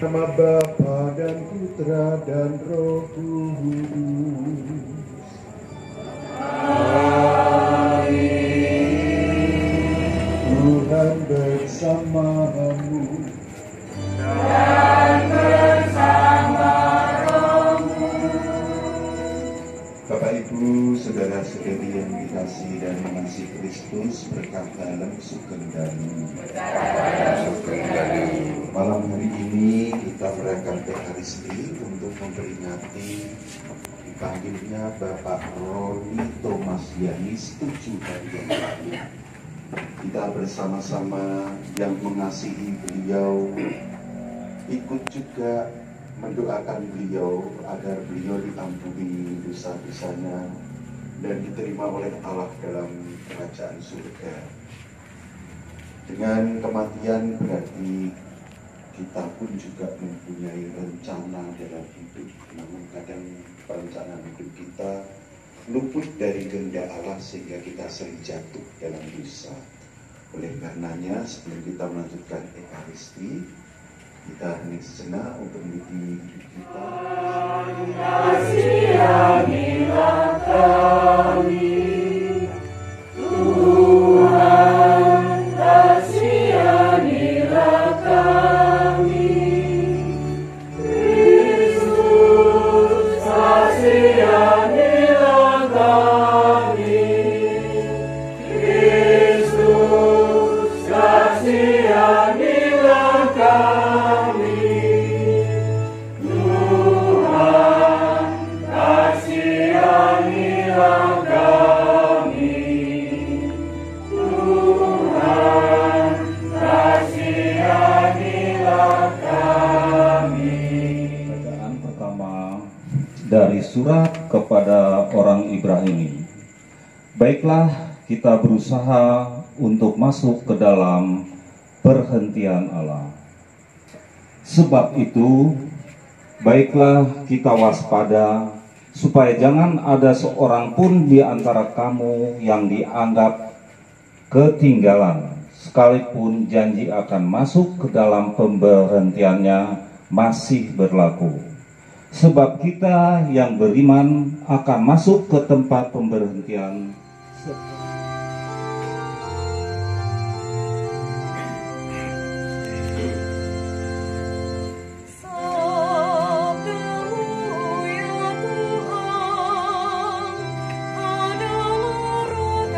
Nama Bapa dan Putra dan Roh Kudus. Tuhan bersamamu dan bersama rohmu. Bapak Ibu, saudara-saudari yang dikasihi dan mengasihi Kristus, berkat dalam sukendani. Malam hari ini kita merayakan Ekaristi untuk memperingati dipanggilnya Bapak Roni Thomas Yanis 7 hari yang lalu. Kita bersama-sama yang mengasihi beliau ikut juga mendoakan beliau agar beliau diampuni dosa-dosanya dan diterima oleh Allah dalam kerajaan surga. Dengan kematian berarti kita pun juga mempunyai rencana dalam hidup, namun kadang perencanaan hidup kita luput dari kehendak Allah sehingga kita sering jatuh dalam dosa. Oleh karenanya sebelum kita melanjutkan Ekaristi, kita hening sejenak untuk meniti hidup kita. Kasihanilah kami, Tuhan, kasihanilah kami, Kristus, kasihanilah kami, Kristus, kasihanilah kami, Tuhan, kasihanilah kami, Tuhan, kasihanilah kami. Bacaan pertama dari surat kepada orang Ibrani. Baiklah, kita berusaha untuk masuk ke dalam perhentian Allah. Sebab itu, baiklah kita waspada, supaya jangan ada seorang pun di antara kamu yang dianggap ketinggalan, sekalipun janji akan masuk ke dalam pemberhentiannya masih berlaku. Sebab kita yang beriman akan masuk ke tempat pemberhentian Adalah roh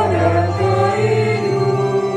dan kehidupan.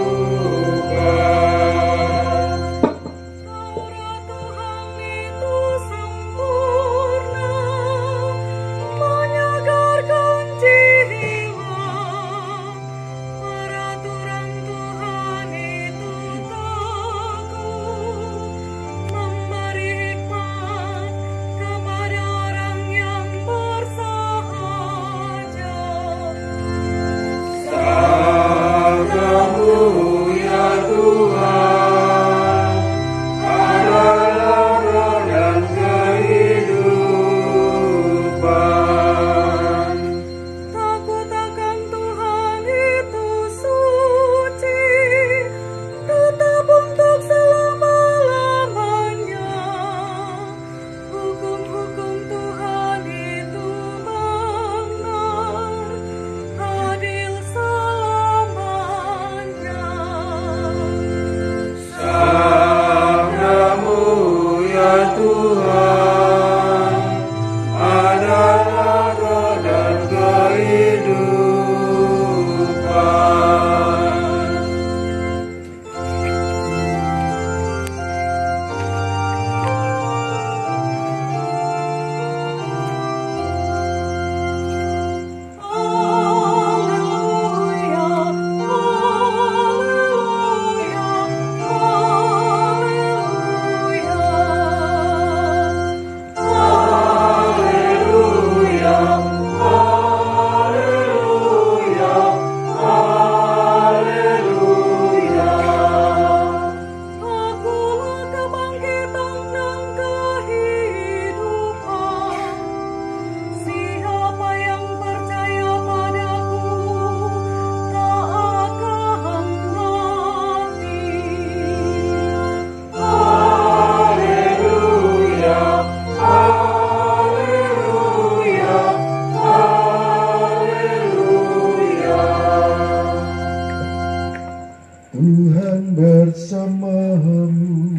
Tuhan bersamamu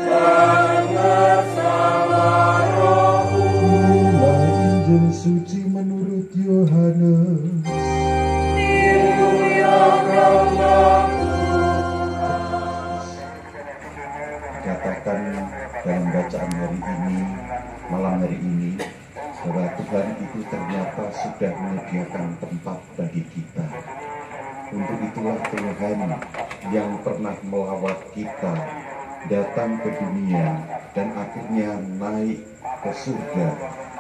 dan bersama rohmu. Inilah Injil suci menurut Yohanes. Dimuliakanlah Katakan dalam bacaan hari ini, malam hari ini, bahwa Tuhan itu ternyata sudah menyediakan tempat bagi kita. Untuk itulah Tuhan yang pernah melawat kita datang ke dunia dan akhirnya naik ke surga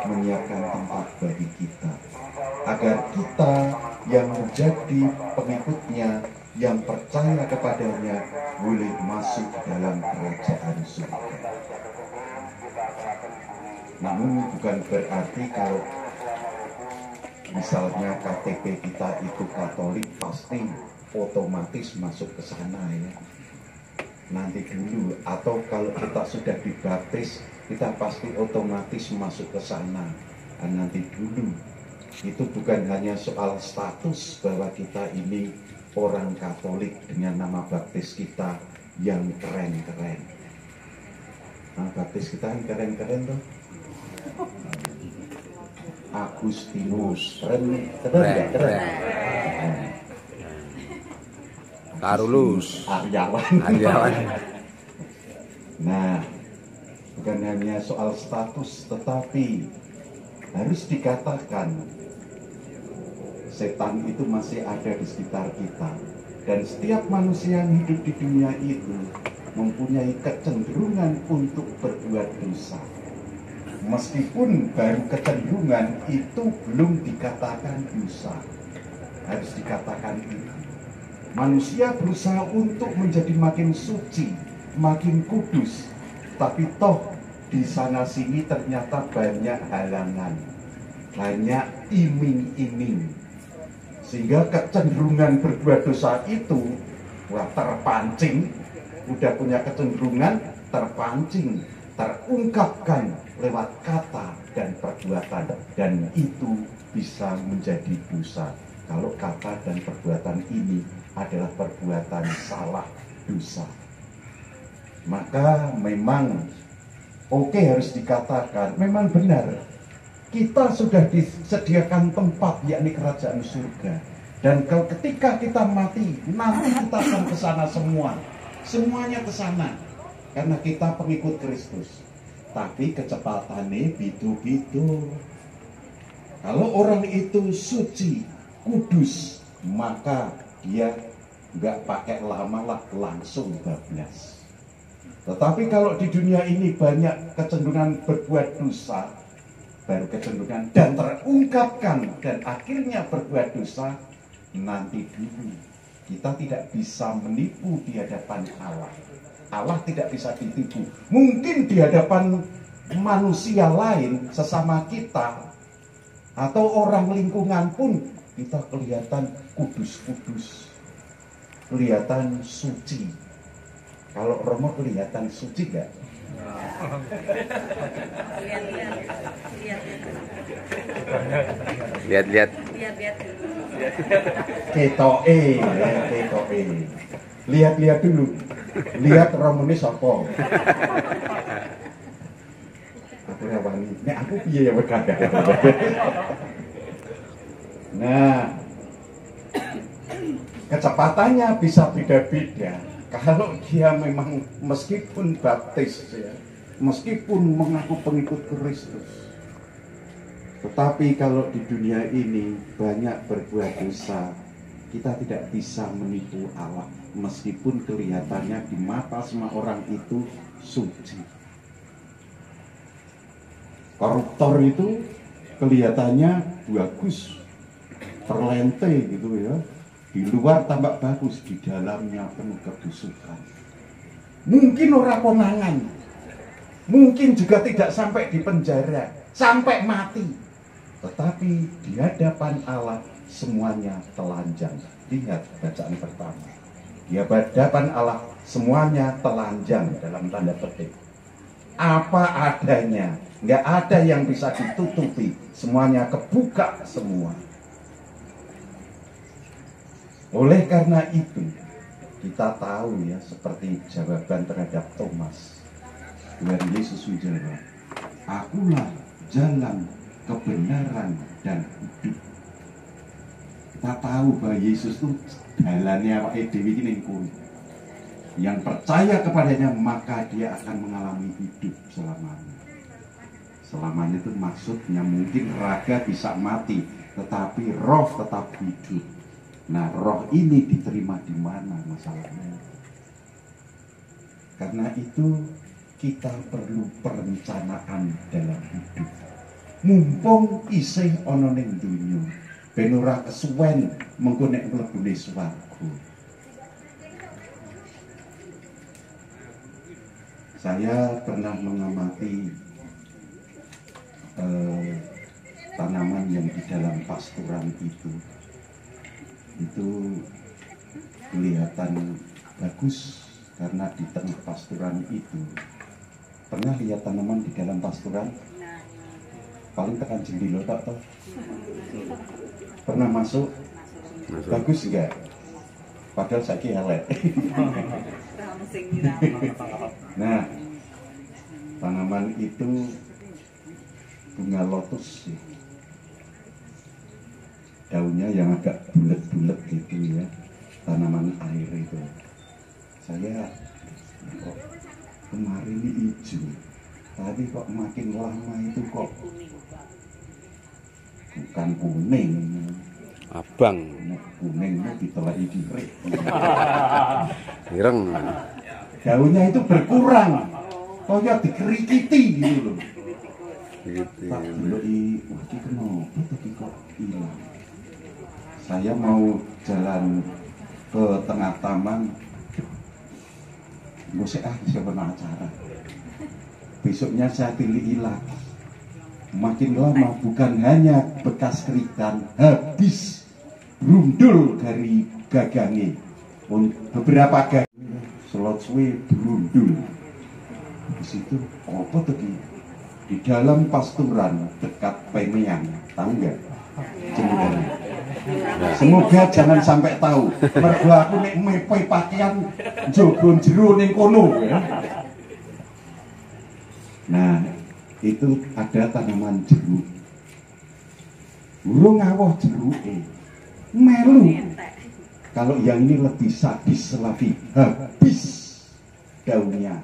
menyiapkan tempat bagi kita, agar kita yang menjadi pengikutnya, yang percaya kepadanya, boleh masuk dalam kerajaan surga. Namun bukan berarti kalau misalnya KTP kita itu Katolik pasti otomatis masuk ke sana ya. Nanti dulu, atau kalau kita sudah dibaptis kita pasti otomatis masuk ke sana. Nanti dulu. Itu bukan hanya soal status bahwa kita ini orang Katolik dengan nama baptis kita yang keren-keren. Nama baptis kita yang keren-keren tuh. Agustinus, keren. Karulus, Aryawan. Nah, bukan hanya soal status, tetapi harus dikatakan setan itu masih ada di sekitar kita, dan setiap manusia yang hidup di dunia itu mempunyai kecenderungan untuk berbuat dosa. Meskipun baru kecenderungan itu belum dikatakan dosa, harus dikatakan itu. Manusia berusaha untuk menjadi makin suci, makin kudus, tapi toh di sana sini ternyata banyak halangan, banyak iming-iming, sehingga kecenderungan berbuat dosa itu terpancing, udah punya kecenderungan terpancing, terungkapkan lewat kata dan perbuatan, dan itu bisa menjadi dosa kalau kata dan perbuatan ini adalah perbuatan salah, dosa. Maka memang harus dikatakan, memang benar kita sudah disediakan tempat, yakni kerajaan surga. Dan kalau ketika kita mati, nanti kita akan ke sana semua. Semuanya ke sana. Karena kita pengikut Kristus. Tapi kecepatannya bitu-bitu. Kalau orang itu suci, kudus, maka dia nggak pakai lama lah, langsung bablas. Tetapi kalau di dunia ini banyak kecenderungan berbuat dosa, baru kecenderungan dan terungkapkan dan akhirnya berbuat dosa, nanti dulu kita tidak bisa menipu di hadapan Allah. Allah tidak bisa ditipu. Mungkin di hadapan manusia lain sesama kita atau orang lingkungan pun kita kelihatan kudus-kudus, kelihatan suci. Kalau Romo kelihatan suci gak? lihat. Ketoke. Lihat dulu. Lihat Romo ini sapa? Aku rawani. Nek aku piye ya berkata. Nah, kecepatannya bisa beda-beda. Kalau dia memang meskipun baptis ya, meskipun mengaku pengikut Kristus, tetapi kalau di dunia ini banyak berbuat dosa, kita tidak bisa menipu Allah. Meskipun kelihatannya di mata semua orang itu suci. Koruptor itu kelihatannya bagus, terlente gitu ya. Di luar tampak bagus, di dalamnya penuh kebusukan. Mungkin orang konangan, mungkin juga tidak sampai di penjara, sampai mati. Tetapi di hadapan Allah semuanya telanjang. Lihat bacaan pertama. Di hadapan Allah semuanya telanjang dalam tanda petik. Apa adanya, nggak ada yang bisa ditutupi, semuanya kebuka semua. Oleh karena itu, Kita tahu ya, seperti jawaban terhadap Thomas, Tuhan Yesus menjawab, akulah jalan, kebenaran, dan hidup. Kita tahu bahwa Yesus itu jalannya awake dhewe iki ning kono. Yang percaya kepadanya maka dia akan mengalami hidup selamanya. Selamanya itu maksudnya mungkin raga bisa mati, tetapi roh tetap hidup. Nah, roh ini diterima di mana masalahnya? Karena itu kita perlu perencanaan dalam hidup. Mumpung isih ana ning donya, ben ora kesuwen mengko nek mlebune swarga. Saya pernah mengamati tanaman yang di dalam pasturan itu kelihatan bagus karena di tengah pasturan itu. Pernah lihat tanaman di dalam pasturan? Paling tekan jendela tak toh? Pernah masuk? Bagus enggak? Padahal saiki elek. Nah, tanaman itu bunga lotus ya. Daunnya yang agak bulat-bulat gitu ya, tanaman air itu. Saya kok kemarin ini hijau, tapi kok makin lama itu kok bukan kuning, abang, kuningnya ditelai direk. ireng. Daunnya itu berkurang, kok ya dikerikiti gitu loh. Gitu. Tak deloi, wah iki kenapa tapi kok hilang. Saya mau jalan ke tengah taman, ngusik siapa acara. Besoknya saya pilih lagi. Makin lama bukan hanya bekas keritan, habis brundul dari gagangnya. Beberapa gagang selot suwe brundul. Di situ apa tadi? Di dalam pasturan dekat Pemeang, tahu nggak? Semoga jangan sampai tahu. Mergo aku nek mepe pakaian jogon jero ning kono ya. Nah, itu ada tanaman jeruk. Urung ngawuh jeruke. Melu. Kalau yang ini lebih sadis lagi, habis daunnya.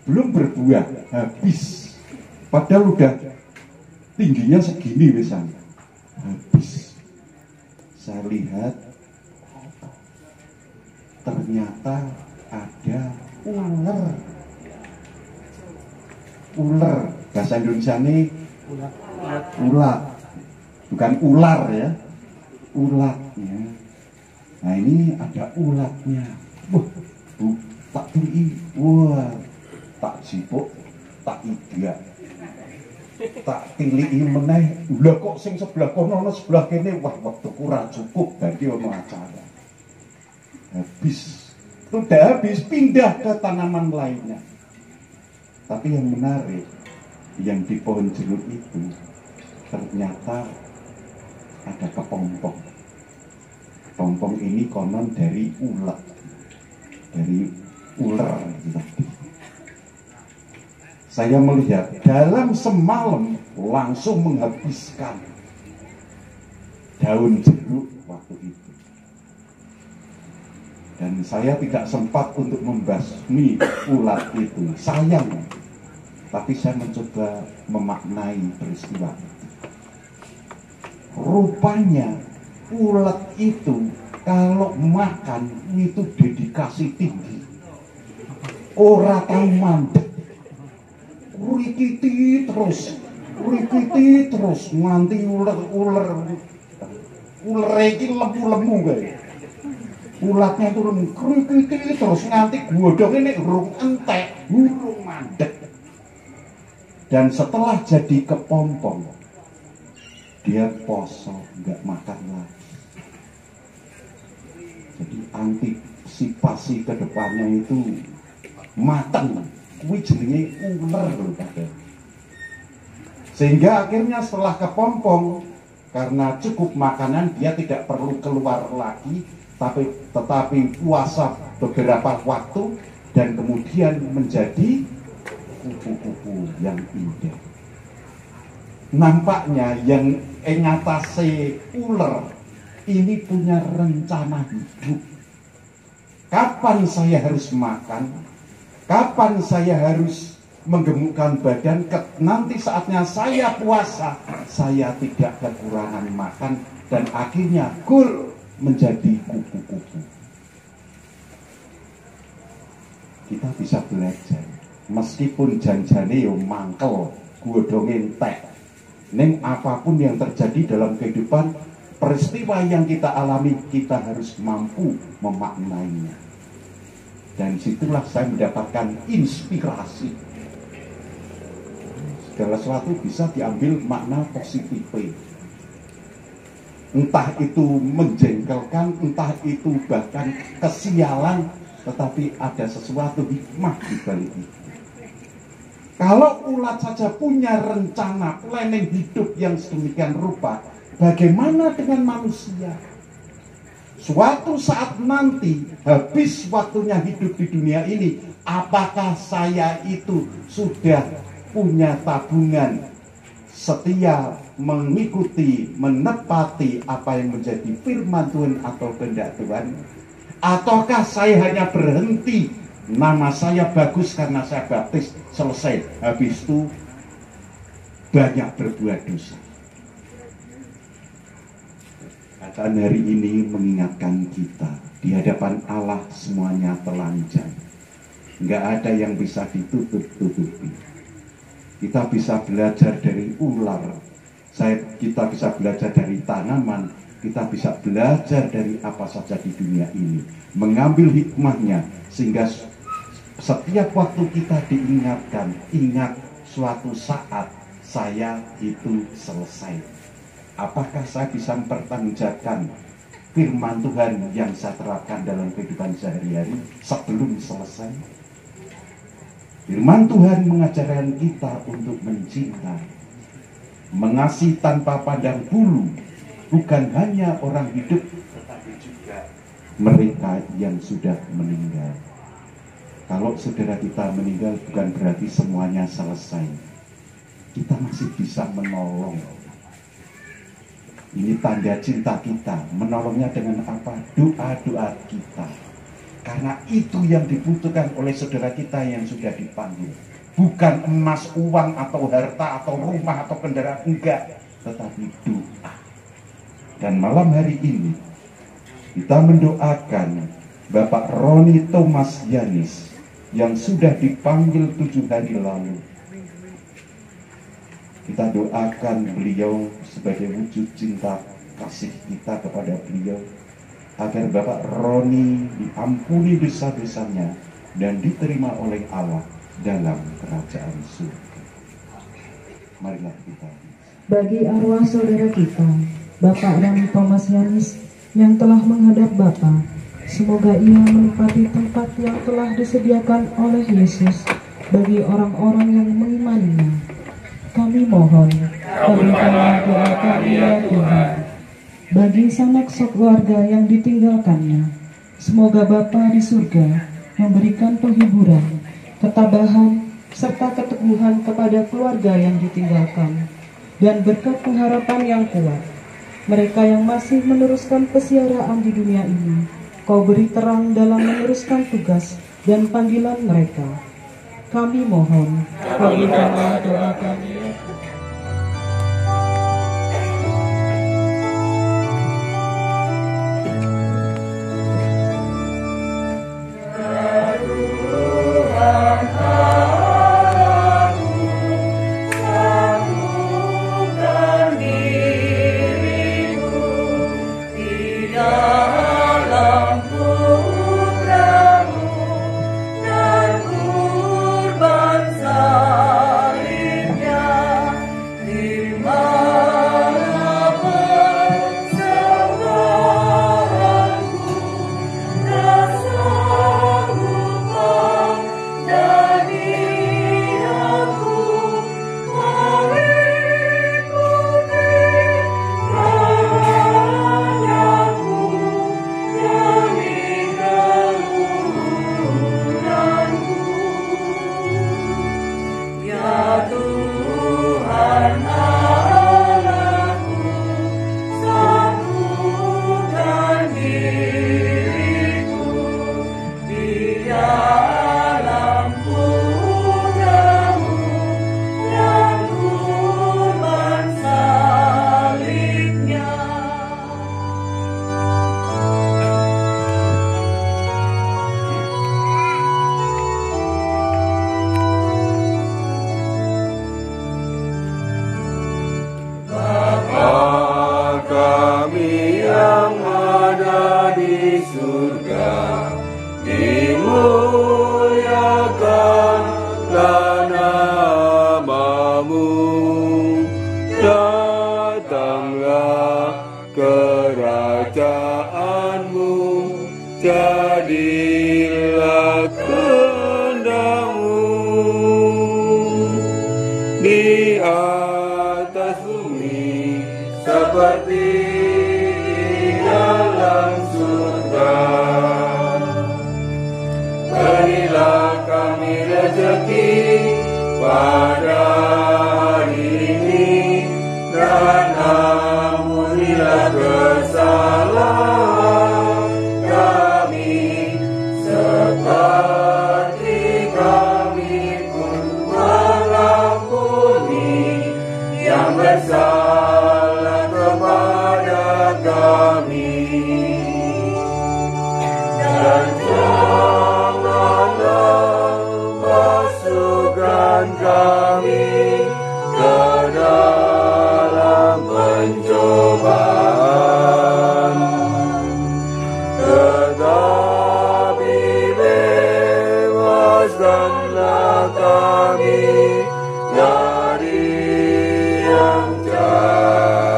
Belum berbuah, habis. Padahal udah tingginya segini misalnya, habis. Saya lihat ternyata ada ular. Bahasa Indonesia ini ulat, bukan ular ya, ulatnya. Nah ini ada ulatnya. Tak beli, wah, tak jipuk, tak iga. Tak pilih meneh, lha kok sing sebelah kono ana sebelah kene, wah waktu kurang cukup bagi ono acara. Habis, sudah habis pindah ke tanaman lainnya. Tapi yang menarik, yang di pohon jeruk itu ternyata ada kepompong. Kepompong ini konon dari ulat, dari ular gitu. Saya melihat dalam semalam langsung menghabiskan daun jeruk waktu itu. Dan saya tidak sempat untuk membasmi ulat itu, sayang. Tapi saya mencoba memaknai peristiwa itu. Rupanya ulat itu kalau makan itu dedikasi tinggi. Ora tahu mandek. Rikiti terus nganti ular iki lemu kae. Ulatnya turun rikiti terus nganti godhonge nek urung entek, urung mandek. Dan setelah jadi kepompong, dia poso, nggak makan lagi. Jadi antisipasi ke depannya itu matang. Kuwi jenenge ular lho Pak. Sehingga akhirnya setelah kepompong karena cukup makanan dia tidak perlu keluar lagi, tetapi puasa beberapa waktu dan kemudian menjadi kupu-kupu yang indah. Nampaknya yang ngatasi ular ini punya rencana hidup. Kapan saya harus makan? Kapan saya harus menggemukkan badan? Nanti saatnya saya puasa, saya tidak kekurangan makan dan akhirnya gol menjadi kupu-kupu. Kita bisa belajar, meskipun janjane yo mangkel, godhong entek. Ning apapun yang terjadi dalam kehidupan, peristiwa yang kita alami, kita harus mampu memaknainya. Dan situlah saya mendapatkan inspirasi. Segala sesuatu bisa diambil makna positif. Entah itu menjengkelkan, entah itu bahkan kesialan, tetapi ada sesuatu hikmah di balik itu. Kalau ulat saja punya rencana planning hidup yang sedemikian rupa, bagaimana dengan manusia? Suatu saat nanti habis waktunya hidup di dunia ini, apakah saya itu sudah punya tabungan setia mengikuti, menepati apa yang menjadi firman Tuhan atau kehendak Tuhan? Ataukah saya hanya berhenti, nama saya bagus karena saya baptis, selesai, habis itu banyak berbuat dosa? Bacaan hari ini mengingatkan kita, di hadapan Allah semuanya telanjang. Nggak ada yang bisa ditutup-tutupi. Kita bisa belajar dari ular, kita bisa belajar dari tanaman, kita bisa belajar dari apa saja di dunia ini. Mengambil hikmahnya, sehingga setiap waktu kita diingatkan, ingat suatu saat saya itu selesai. Apakah saya bisa mempertanggungjawabkan firman Tuhan yang saya terapkan dalam kehidupan sehari-hari sebelum selesai? Firman Tuhan mengajarkan kita untuk mencintai, mengasihi tanpa pandang bulu, bukan hanya orang hidup, tetapi juga mereka yang sudah meninggal. Kalau saudara kita meninggal, bukan berarti semuanya selesai. Kita masih bisa menolong. Ini tanda cinta kita. Menolongnya dengan apa? Doa-doa kita. Karena itu yang dibutuhkan oleh saudara kita yang sudah dipanggil. Bukan emas, uang, atau harta, atau rumah, atau kendaraan. Enggak. Tetapi doa. Dan malam hari ini, kita mendoakan Bapak Roni Thomas Yanis yang sudah dipanggil 7 hari lalu. Kita doakan beliau sebagai wujud cinta kasih kita kepada beliau, agar Bapak Roni diampuni dosa-dosanya dan diterima oleh Allah dalam kerajaan surga. Marilah kita. Bagi arwah saudara kita, Bapak Roni Thomas Yanis yang telah menghadap Bapa, semoga ia menempati tempat yang telah disediakan oleh Yesus bagi orang-orang yang mengimaninya. Kami mohon, kabulkanlah doa kami ya Tuhan. Bagi sanak keluarga yang ditinggalkannya, semoga Bapa di surga memberikan penghiburan, ketabahan, serta keteguhan kepada keluarga yang ditinggalkan, dan berkat pengharapan yang kuat. Mereka yang masih meneruskan pesiaraan di dunia ini, Kau beri terang dalam meneruskan tugas dan panggilan mereka. Kami mohon, kabulkanlah doa kami. Salibnya surga, dimuliakanlah namamu. Datanglah kerajaanmu, jadilah kehendakmu di atas bumi seperti di dalam surga. Berilah kami rezeki pada hari ini, dan ampunilah kesalahan kami, seperti kami pun mengampuni yang bersalah kepada kami. Dan janganlah masukkan kami ke dalam pencobaan, tetapi bebaskanlah kami dari yang jahat.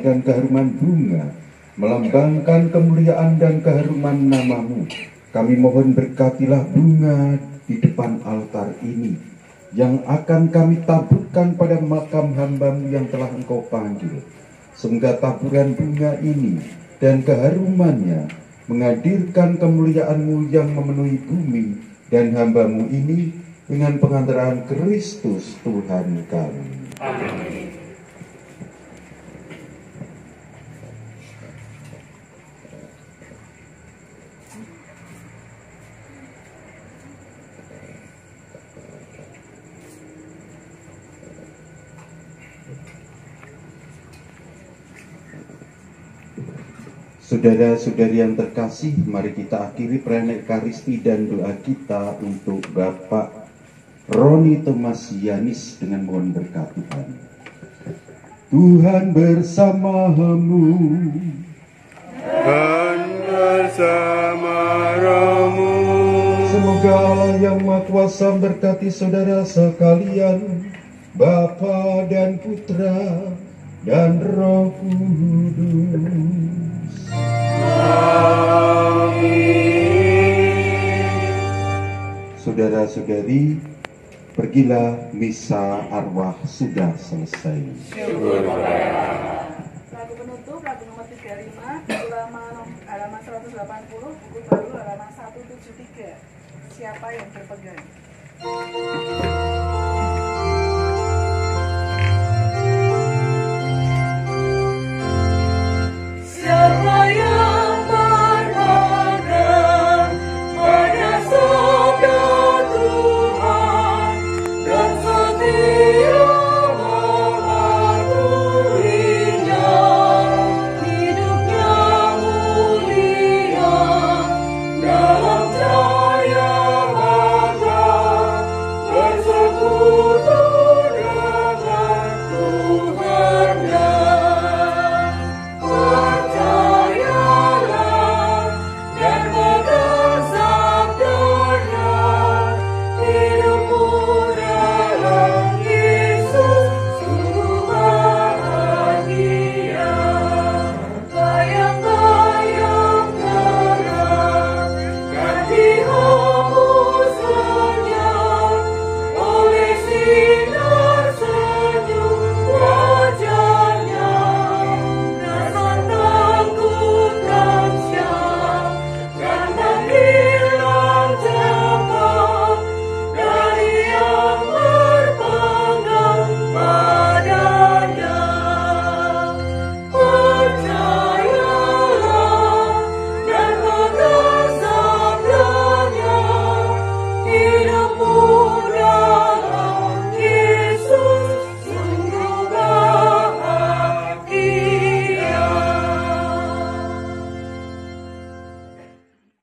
dan keharuman bunga, melambangkan kemuliaan dan keharuman namamu. Kami mohon berkatilah bunga di depan altar ini, yang akan kami taburkan pada makam hamba-Mu yang telah Engkau panggil. Semoga taburan bunga ini dan keharumannya menghadirkan kemuliaan-Mu yang memenuhi bumi dan hamba-Mu ini dengan pengantaran Kristus Tuhan kami. Amin. Saudara-saudari yang terkasih, mari kita akhiri perayaan Ekaristi dan doa kita untuk Bapak Roni Tomasianis dengan mohon berkat Tuhan. Tuhan bersamamu Dan bersama rohmu. Semoga Allah yang Maha Kuasa memberkati saudara sekalian, Bapa dan Putra dan Roh Kudus. Saudara-saudari, pergilah, misa arwah sudah selesai. Lagu penutup, lagu nomor 35, halaman 180, buku baru halaman 173. Siapa yang berpegang?